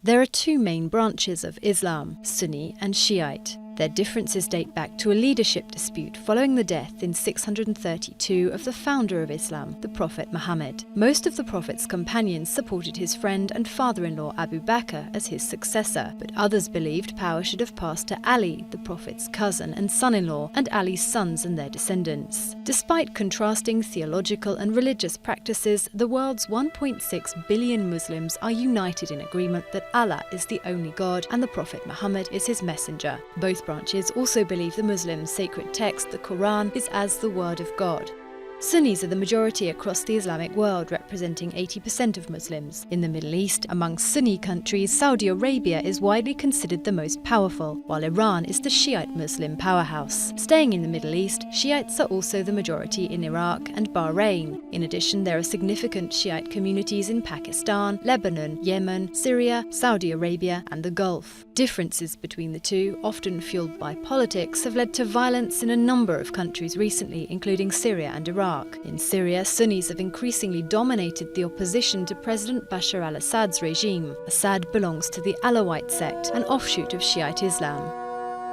There are two main branches of Islam, Sunni and Shiite. Their differences date back to a leadership dispute following the death in 632 of the founder of Islam, the Prophet Muhammad. Most of the Prophet's companions supported his friend and father-in-law Abu Bakr as his successor, but others believed power should have passed to Ali, the Prophet's cousin and son-in-law, and Ali's sons and their descendants. Despite contrasting theological and religious practices, the world's 1.6 billion Muslims are united in agreement that Allah is the only God and the Prophet Muhammad is his messenger. Both branches also believe the Muslim sacred text, the Quran, is as the word of God. Sunnis are the majority across the Islamic world, representing 80% of Muslims. In the Middle East, among Sunni countries, Saudi Arabia is widely considered the most powerful, while Iran is the Shiite Muslim powerhouse. Staying in the Middle East, Shiites are also the majority in Iraq and Bahrain. In addition, there are significant Shiite communities in Pakistan, Lebanon, Yemen, Syria, Saudi Arabia, and the Gulf. Differences between the two, often fueled by politics, have led to violence in a number of countries recently, including Syria and Iraq. In Syria, Sunnis have increasingly dominated the opposition to President Bashar al-Assad's regime. Assad belongs to the Alawite sect, an offshoot of Shiite Islam.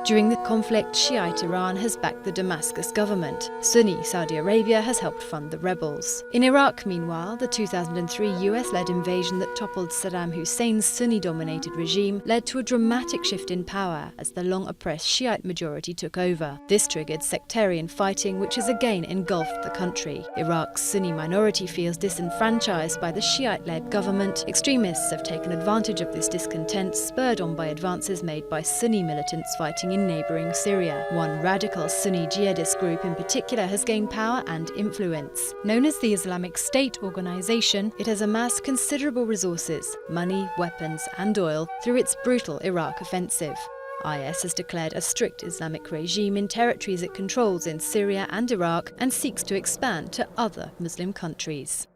During the conflict, Shiite Iran has backed the Damascus government. Sunni Saudi Arabia has helped fund the rebels. In Iraq, meanwhile, the 2003 US-led invasion that toppled Saddam Hussein's Sunni-dominated regime led to a dramatic shift in power as the long-oppressed Shiite majority took over. This triggered sectarian fighting, which has again engulfed the country. Iraq's Sunni minority feels disenfranchised by the Shiite-led government. Extremists have taken advantage of this discontent, spurred on by advances made by Sunni militants fighting in neighbouring Syria. One radical Sunni jihadist group in particular has gained power and influence. Known as the Islamic State organization, it has amassed considerable resources, money, weapons and oil through its brutal Iraq offensive. IS has declared a strict Islamic regime in territories it controls in Syria and Iraq and seeks to expand to other Muslim countries.